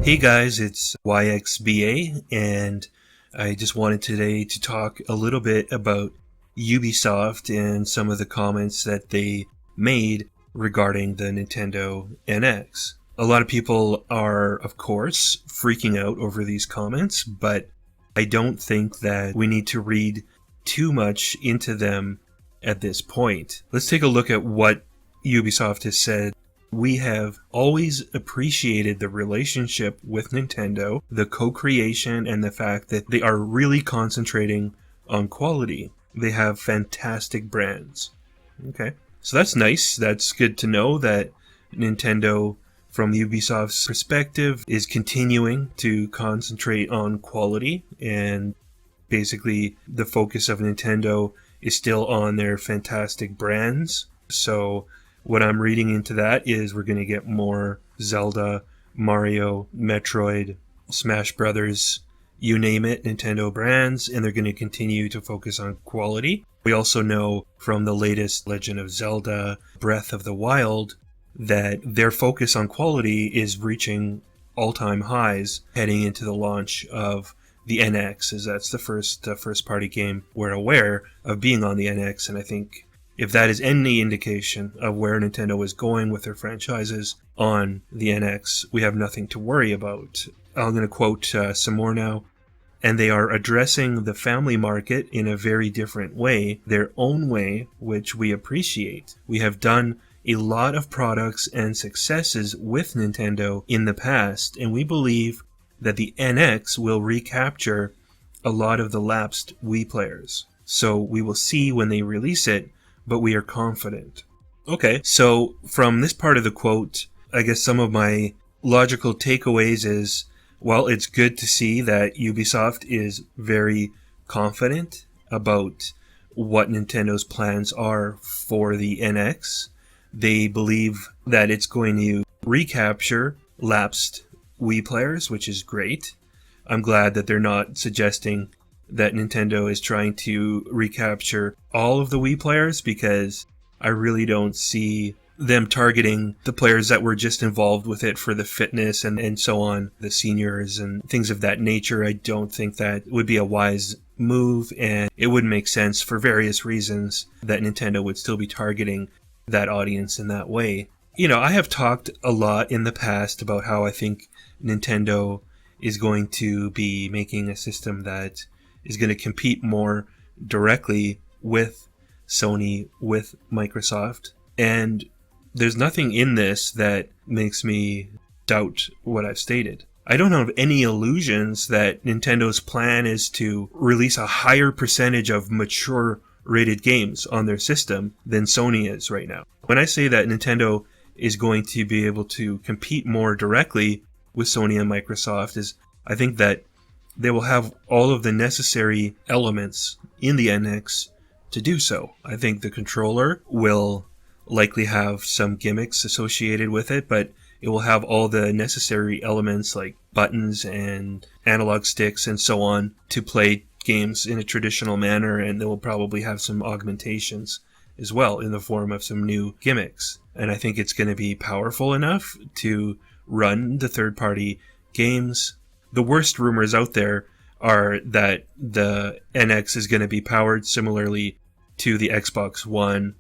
Hey guys, it's YXBA, and I just wanted today to talk a little bit about Ubisoft and some of the comments that they made regarding the Nintendo NX. A lot of people are, of course, freaking out over these comments, but I don't think that we need to read too much into them at this point. Let's take a look at what Ubisoft has said. We have always appreciated the relationship with Nintendo, the co-creation, and the fact that they are really concentrating on quality. They have fantastic brands. Okay, so that's nice. That's good to know that Nintendo, from Ubisoft's perspective, is continuing to concentrate on quality, and basically the focus of Nintendo is still on their fantastic brands. So what I'm reading into that is we're going to get more Zelda, Mario, Metroid, Smash Brothers, you name it, Nintendo brands, and they're going to continue to focus on quality. We also know from the latest Legend of Zelda, Breath of the Wild, that their focus on quality is reaching all-time highs heading into the launch of the NX, as that's the first-party game we're aware of being on the NX, and I think if that is any indication of where Nintendo is going with their franchises on the NX, we have nothing to worry about. I'm going to quote some more now. And they are addressing the family market in a very different way, their own way, which we appreciate. We have done a lot of products and successes with Nintendo in the past, and we believe that the NX will recapture a lot of the lapsed Wii players. So we will see when they release it, but we are confident. Okay, so from this part of the quote, I guess some of my logical takeaways is, well, it's good to see that Ubisoft is very confident about what Nintendo's plans are for the NX. They believe that it's going to recapture lapsed Wii players, which is great. I'm glad that they're not suggesting that Nintendo is trying to recapture all of the Wii players, because I really don't see them targeting the players that were just involved with it for the fitness and so on, the seniors and things of that nature. I don't think that would be a wise move, and it wouldn't make sense for various reasons that Nintendo would still be targeting that audience in that way. You know, I have talked a lot in the past about how I think Nintendo is going to be making a system that is going to compete more directly with Sony, with Microsoft. And there's nothing in this that makes me doubt what I've stated. I don't have any illusions that Nintendo's plan is to release a higher percentage of mature rated games on their system than Sony is right now. When I say that Nintendo is going to be able to compete more directly with Sony and Microsoft, is I think that they will have all of the necessary elements in the NX to do so. I think the controller will likely have some gimmicks associated with it, but it will have all the necessary elements like buttons and analog sticks and so on to play games in a traditional manner, and they will probably have some augmentations as well in the form of some new gimmicks. And I think it's going to be powerful enough to run the third-party games. The worst rumors out there are that the NX is going to be powered similarly to the Xbox One,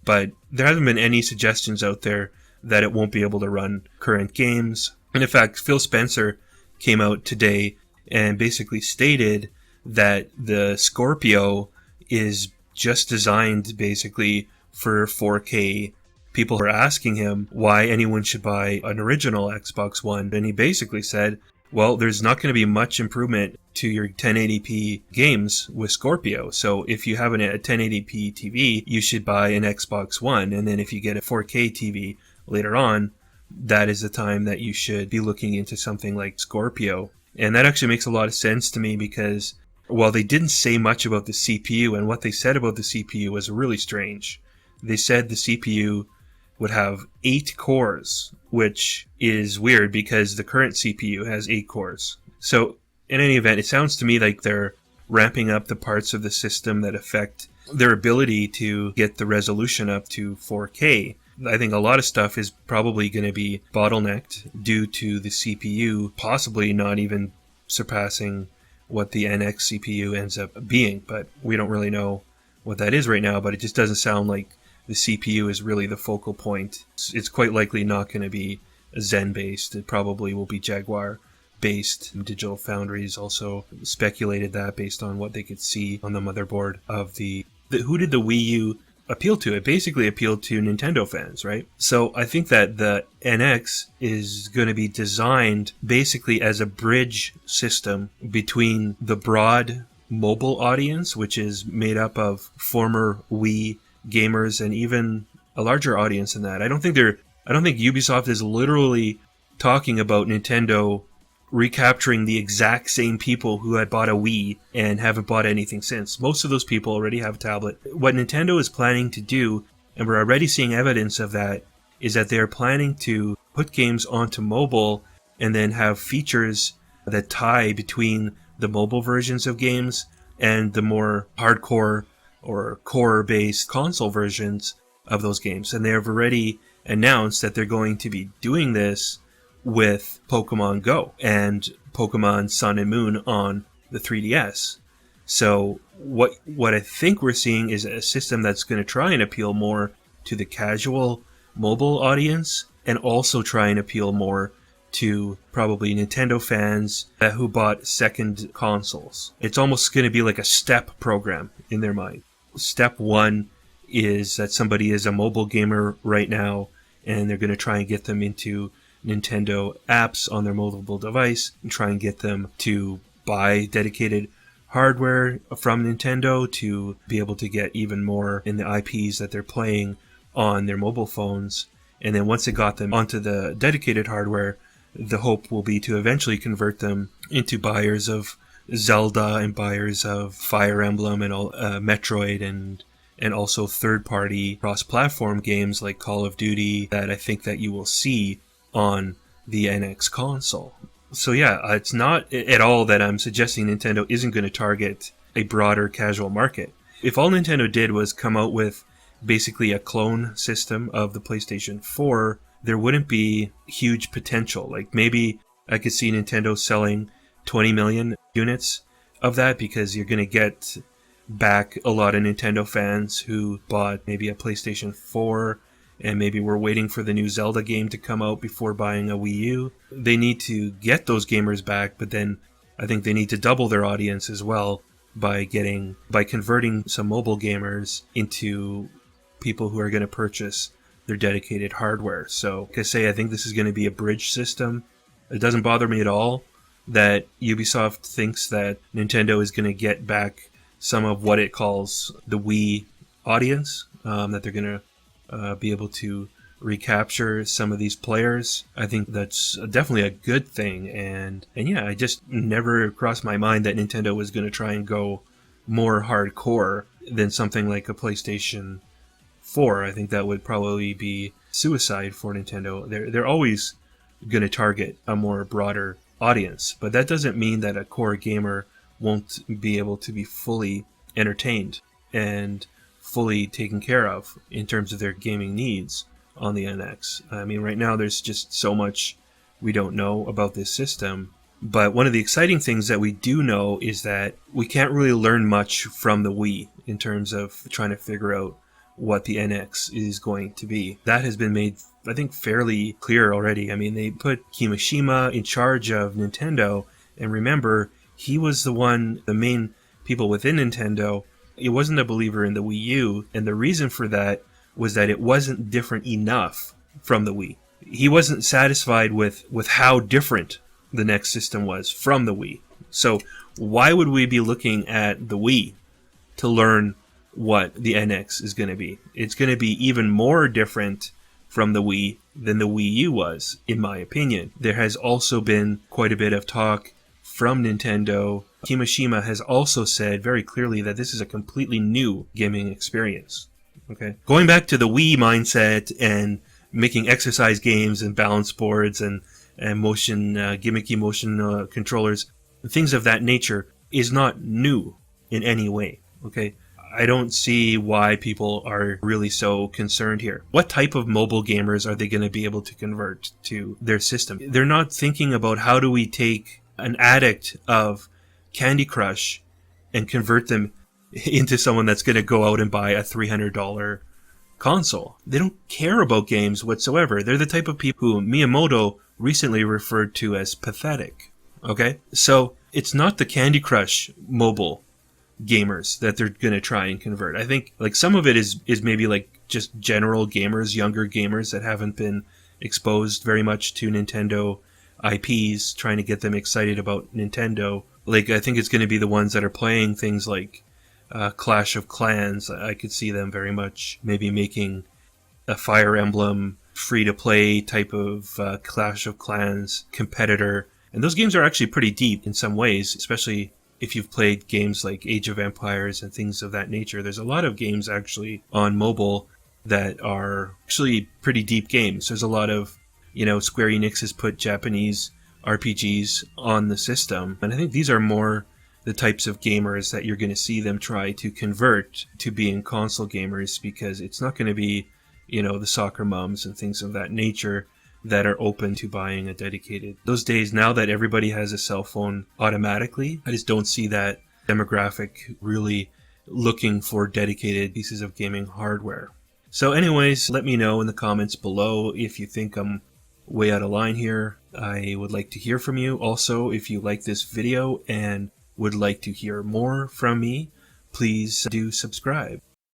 but there haven't been any suggestions out there that it won't be able to run current games. And in fact, Phil Spencer came out today and basically stated that the Scorpio is just designed basically for 4K. People are asking him why anyone should buy an original Xbox One, and he basically said, well, there's not going to be much improvement to your 1080p games with Scorpio. So if you have a 1080p TV, you should buy an Xbox One. And then if you get a 4K TV later on, that is the time that you should be looking into something like Scorpio. And that actually makes a lot of sense to me, because while they didn't say much about the CPU, and what they said about the CPU was really strange. They said the CPU would have 8 cores, which is weird because the current CPU has 8 cores. So in any event, it sounds to me like they're ramping up the parts of the system that affect their ability to get the resolution up to 4K. I think a lot of stuff is probably going to be bottlenecked due to the CPU possibly not even surpassing what the NX CPU ends up being. But we don't really know what that is right now, but it just doesn't sound like the CPU is really the focal point. It's quite likely not going to be Zen-based. It probably will be Jaguar-based. Digital Foundries also speculated that based on what they could see on the motherboard of who did the Wii U appeal to? It basically appealed to Nintendo fans, right? So I think that the NX is going to be designed basically as a bridge system between the broad mobile audience, which is made up of former Wii gamers and even a larger audience than that. I don't think Ubisoft is literally talking about Nintendo recapturing the exact same people who had bought a Wii and haven't bought anything since. Most of those people already have a tablet. What Nintendo is planning to do, and we're already seeing evidence of that, is that they're planning to put games onto mobile and then have features that tie between the mobile versions of games and the more hardcore or core-based console versions of those games. And they have already announced that they're going to be doing this with Pokemon Go and Pokemon Sun and Moon on the 3DS. So what I think we're seeing is a system that's going to try and appeal more to the casual mobile audience and also try and appeal more to probably Nintendo fans who bought second consoles. It's almost going to be like a step program in their mind. Step one is that somebody is a mobile gamer right now and they're going to try and get them into Nintendo apps on their mobile device and try and get them to buy dedicated hardware from Nintendo to be able to get even more in the IPs that they're playing on their mobile phones. And then once they got them onto the dedicated hardware, the hope will be to eventually convert them into buyers of Zelda and buyers of Fire Emblem and Metroid and also third-party cross-platform games like Call of Duty that I think that you will see on the NX console. So yeah, it's not at all that I'm suggesting Nintendo isn't going to target a broader casual market. If all Nintendo did was come out with basically a clone system of the PlayStation 4, there wouldn't be huge potential. Like maybe I could see Nintendo selling 20 million units of that because you're going to get back a lot of Nintendo fans who bought maybe a PlayStation 4 and maybe we're waiting for the new Zelda game to come out before buying a Wii U. They need to get those gamers back, but then I think they need to double their audience as well by converting some mobile gamers into people who are going to purchase their dedicated hardware. So, like I say, I think this is going to be a bridge system. It doesn't bother me at all that Ubisoft thinks that Nintendo is going to get back some of what it calls the Wii audience, that they're going to be able to recapture some of these players. I think that's definitely a good thing. And yeah, I just never crossed my mind that Nintendo was going to try and go more hardcore than something like a PlayStation 4. I think that would probably be suicide for Nintendo. They're always going to target a more broader audience, but that doesn't mean that a core gamer won't be able to be fully entertained and fully taken care of in terms of their gaming needs on the NX. I mean, right now there's just so much we don't know about this system. But one of the exciting things that we do know is that we can't really learn much from the Wii in terms of trying to figure out what the NX is going to be. That has been made, I think, fairly clear already. I mean, they put Kimishima in charge of Nintendo, and remember, he was the main people within Nintendo. It wasn't a believer in the Wii U, and the reason for that was that it wasn't different enough from the Wii. He wasn't satisfied with how different the next system was from the Wii. So why would we be looking at the Wii to learn what the NX is going to be? It's going to be even more different from the Wii than the Wii U was, in my opinion. There has also been quite a bit of talk from Nintendo. Kimishima has also said very clearly that this is a completely new gaming experience. Okay, going back to the Wii mindset and making exercise games and balance boards and motion, gimmicky motion controllers, things of that nature is not new in any way. Okay, I don't see why people are really so concerned here. What type of mobile gamers are they going to be able to convert to their system? They're not thinking about how do we take an addict of Candy Crush and convert them into someone that's going to go out and buy a $300 console. They don't care about games whatsoever. They're the type of people who Miyamoto recently referred to as pathetic. Okay? So it's not the Candy Crush mobile gamers that they're going to try and convert. I think like some of it is maybe like just general gamers, younger gamers that haven't been exposed very much to Nintendo IPs, trying to get them excited about Nintendo. Like I think it's going to be the ones that are playing things like Clash of Clans. I could see them very much maybe making a Fire Emblem free-to-play type of Clash of Clans competitor. And those games are actually pretty deep in some ways, especially if you've played games like Age of Empires and things of that nature. There's a lot of games actually on mobile that are actually pretty deep games. There's a lot of, Square Enix has put Japanese RPGs on the system. And I think these are more the types of gamers that you're going to see them try to convert to being console gamers, because it's not going to be, the soccer moms and things of that nature that are open to buying a dedicated. Those days, now that everybody has a cell phone automatically, I just don't see that demographic really looking for dedicated pieces of gaming hardware. So anyways, let me know in the comments below if you think I'm way out of line here. I would like to hear from you. Also, if you like this video and would like to hear more from me, please do subscribe.